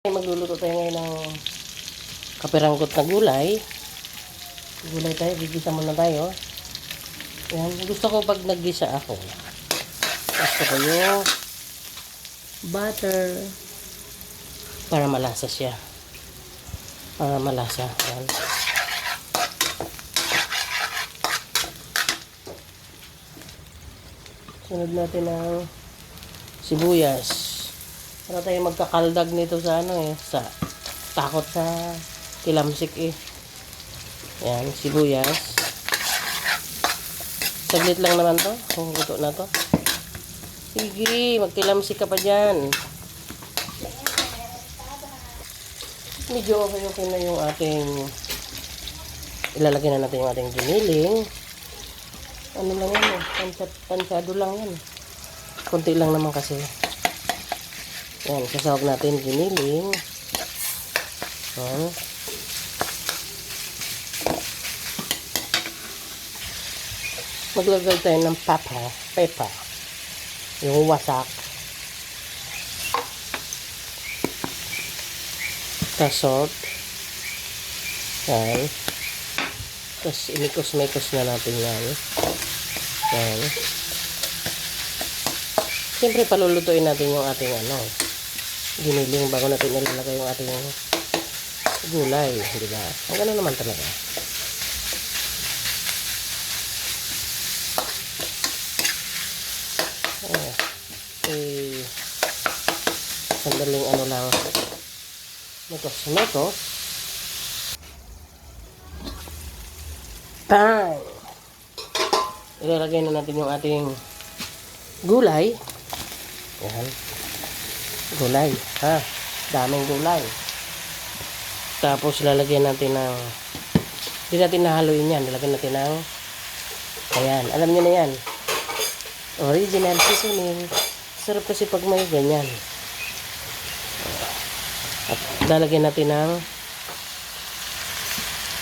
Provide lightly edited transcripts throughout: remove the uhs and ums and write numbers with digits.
Magluluto tayo ngayon ng kapiranggot na gulay. Gulay tayo, gigisa muna tayo. Yan, gusto ko pag naggisa ako. Gusto ko yung butter para malasa siya. Para malasa. Yan. Sunod natin ang sibuyas. Para tayo magkakaldag nito sa sa takot sa kilamsik Yan, sibuyas. Saglit lang naman to. Kung luto na to. Sige, magkilamsik ka pa dyan. Medyo okay na yung ating ilalagay na natin yung ating giniling. Ano lang yan pansado lang yan. Kunti lang naman kasi. Yan, sasawag natin giniling. Yan. Maglagay tayo ng pepper. Yung wasak. Tas salt. Yan. Tapos imikos-mikos na natin yan. Yan. Siyempre palulutuin natin yung ating giniling bago natin ilalagay yung ating gulay, di ba? Ang gano'n naman talaga. Sandaling lang, mekos. Bang! Ilalagay na natin yung ating gulay. Yan. Gulay. Daming gulay. Tapos lalagyan natin ng hindi natin nahaluin yan. Lalagyan natin ng ayan. Alam nyo na yan. Original seasoning. Sarap kasi pag may ganyan. At lalagyan natin ng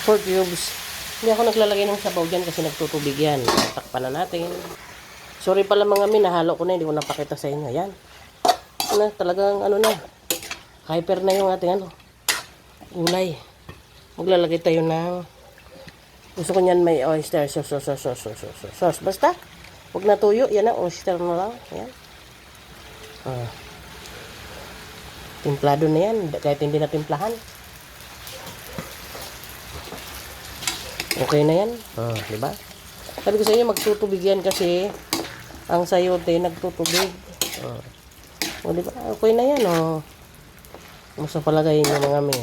4 cubes. Hindi ako naglalagay ng sabaw dyan kasi nagtutubig yan. Takpan na natin. Sorry pala mga nahalo ko na. Hindi ko napakita sa inyo. Yan. Talagang na. Hyper na yung ating gulay. Maglalagay tayo ng gusto ko niyan may oyster sauce. Basta, huwag na tuyo. Yan na, oyster na lang. Yan. Timplado na yan. Kahit hindi na timplahan. Okay na yan. Diba? Sabi ko sa inyo, magtutubig yan kasi ang sayote nagtutubig. Diba? Okay na yan. Masa palagayin nyo mga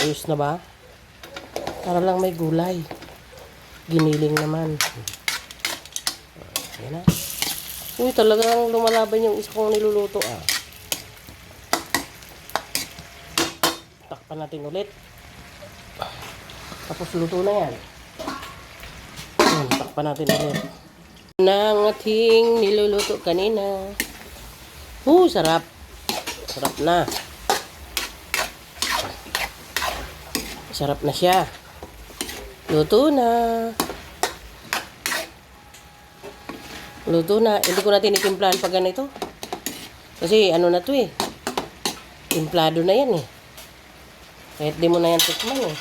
ayos na ba? Para lang may gulay. Giniling naman. Yan na. Uy, talagang lumalaban yung isa kong niluluto Takpan natin ulit. Tapos luto na yan. Takpan natin ulit. Ng ating niluluto kanina. Sarap. Sarap na. Sarap na siya. Luto na. Luto na. Hindi ko na tinitimplahan pag ganito. Kasi na to Timplado na yan Kahit di mo na yan tikman